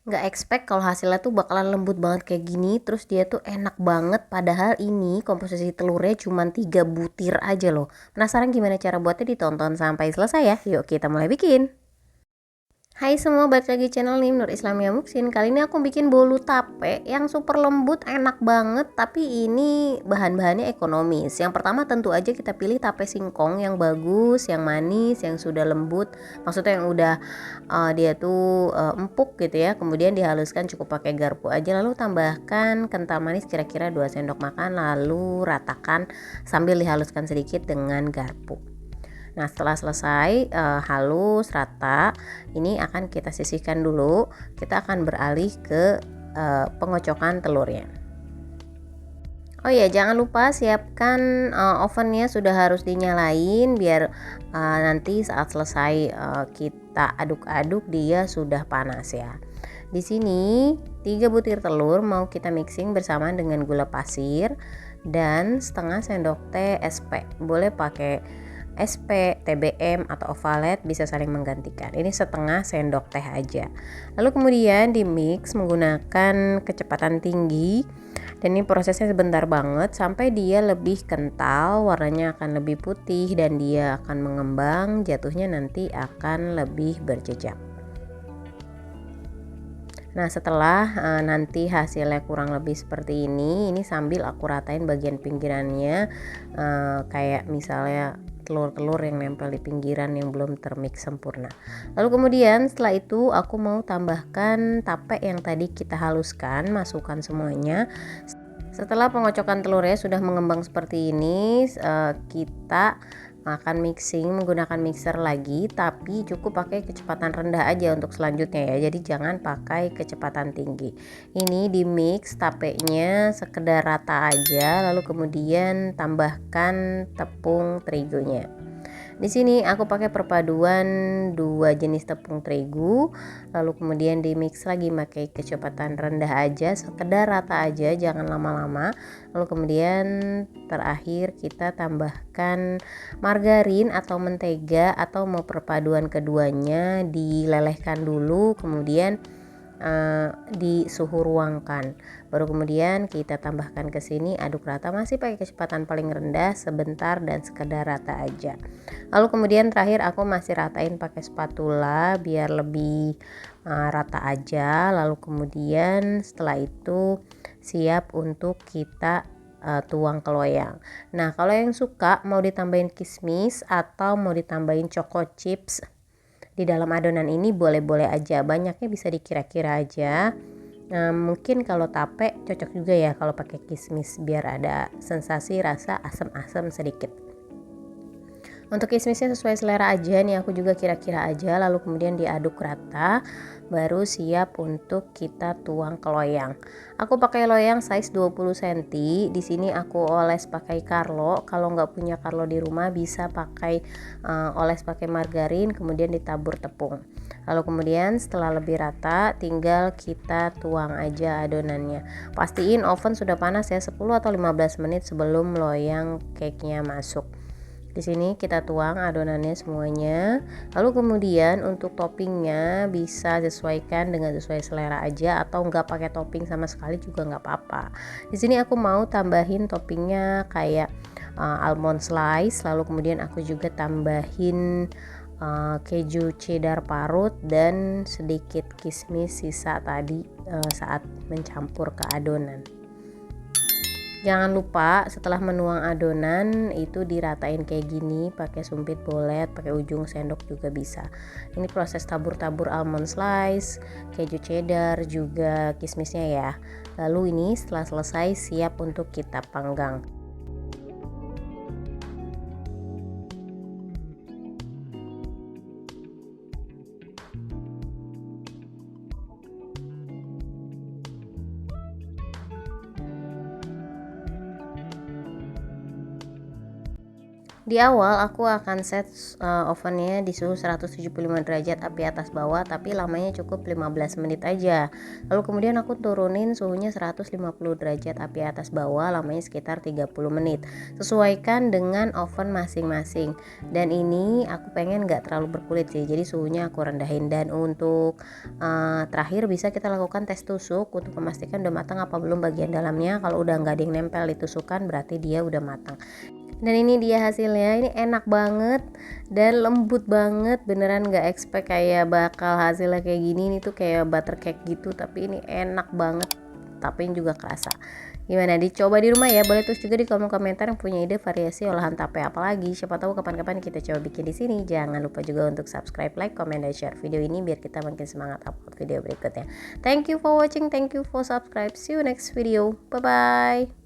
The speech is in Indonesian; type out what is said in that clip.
Nggak expect kalau hasilnya tuh bakalan lembut banget kayak gini, terus dia tuh enak banget, padahal ini komposisi telurnya cuma 3 butir aja loh. Penasaran gimana cara buatnya? Ditonton sampai selesai ya. Yuk kita mulai bikin. Hai semua, balik lagi channel nih Nur Islamia Muksin. Kali ini aku bikin bolu tape yang super lembut, enak banget. Tapi ini bahan-bahannya ekonomis. Yang pertama tentu aja kita pilih tape singkong yang bagus, yang manis, yang sudah lembut. Maksudnya yang udah dia tuh empuk gitu ya. Kemudian dihaluskan cukup pakai garpu aja. Lalu tambahkan kental manis kira-kira 2 sendok makan. Lalu ratakan sambil dihaluskan sedikit dengan garpu. Nah, setelah selesai halus rata, ini akan kita sisihkan dulu. Kita akan beralih ke pengocokan telurnya. Oh ya, jangan lupa siapkan ovennya sudah harus dinyalain biar nanti saat selesai kita aduk-aduk dia sudah panas ya. Di sini 3 butir telur mau kita mixing bersama dengan gula pasir dan setengah sendok teh SP. Boleh pakai SP, TBM atau ovalet, bisa saling menggantikan. Ini setengah sendok teh aja. Lalu kemudian di mix menggunakan kecepatan tinggi. Dan ini prosesnya sebentar banget sampai dia lebih kental, warnanya akan lebih putih dan dia akan mengembang, jatuhnya nanti akan lebih berjejak. Nah, setelah nanti hasilnya kurang lebih seperti ini sambil aku ratain bagian pinggirannya, kayak misalnya telur-telur yang nempel di pinggiran yang belum termix sempurna. Lalu kemudian setelah itu aku mau tambahkan tape yang tadi kita haluskan, masukkan semuanya. Setelah pengocokan telurnya sudah mengembang seperti ini, kita akan mixing menggunakan mixer lagi, tapi cukup pakai kecepatan rendah aja untuk selanjutnya ya. Jadi jangan pakai kecepatan tinggi. Ini di mix tapenya sekedar rata aja, lalu kemudian tambahkan tepung terigunya. Di sini aku pakai perpaduan 2 jenis tepung terigu, lalu kemudian di mix lagi pakai kecepatan rendah aja, sekedar rata aja, jangan lama-lama. Lalu kemudian terakhir kita tambahkan margarin atau mentega, atau mau perpaduan keduanya dilelehkan dulu, kemudian di suhu ruang kan. Baru kemudian kita tambahkan ke sini, aduk rata, masih pakai kecepatan paling rendah sebentar dan sekedar rata aja. Lalu kemudian terakhir aku masih ratain pakai spatula biar lebih rata aja. Lalu kemudian setelah itu siap untuk kita tuang ke loyang. Nah, kalau yang suka mau ditambahin kismis atau mau ditambahin choco chips di dalam adonan ini boleh-boleh aja, banyaknya bisa dikira-kira aja. Mungkin kalau tape cocok juga ya kalau pakai kismis biar ada sensasi rasa asam-asam sedikit. Untuk kismisnya sesuai selera aja nih, aku juga kira-kira aja, lalu kemudian diaduk rata, baru siap untuk kita tuang ke loyang. Aku pakai loyang size 20 cm. Di sini aku oles pakai Carlo. Kalau nggak punya Carlo di rumah bisa pakai oles pakai margarin, kemudian ditabur tepung. Lalu kemudian setelah lebih rata tinggal kita tuang aja adonannya. Pastiin oven sudah panas ya, 10 atau 15 menit sebelum loyang cake-nya masuk. Di sini kita tuang adonannya semuanya. Lalu kemudian untuk toppingnya bisa sesuaikan dengan sesuai selera aja, atau nggak pakai topping sama sekali juga nggak apa-apa. Di sini aku mau tambahin toppingnya kayak almond slice, lalu kemudian aku juga tambahin keju cheddar parut dan sedikit kismis sisa tadi saat mencampur ke adonan. Jangan lupa setelah menuang adonan itu diratain kayak gini, pakai sumpit bolet, pakai ujung sendok juga bisa. Ini proses tabur-tabur almond slice, keju cheddar, juga kismisnya ya. Lalu ini setelah selesai siap untuk kita panggang. Di awal aku akan set ovennya di suhu 175 derajat api atas bawah, tapi lamanya cukup 15 menit aja. Lalu kemudian aku turunin suhunya 150 derajat api atas bawah, lamanya sekitar 30 menit. Sesuaikan dengan oven masing-masing. Dan ini aku pengen gak terlalu berkulit sih, jadi suhunya aku rendahin. Dan untuk terakhir bisa kita lakukan tes tusuk untuk memastikan udah matang apa belum bagian dalamnya. Kalau udah nggak ada yang nempel di tusukan berarti dia udah matang. Dan ini dia hasilnya, ini enak banget dan lembut banget, beneran gak expect kayak bakal hasilnya kayak gini. Ini tuh kayak butter cake gitu, tapi ini enak banget, tapi juga kerasa. Gimana, dicoba di rumah ya. Boleh tulis juga di kolom komentar yang punya ide variasi olahan tape apa lagi, siapa tahu kapan-kapan kita coba bikin di sini. Jangan lupa juga untuk subscribe, like, comment, dan share video ini biar kita makin semangat upload video berikutnya. Thank you for watching, thank you for subscribe, see you next video, bye bye.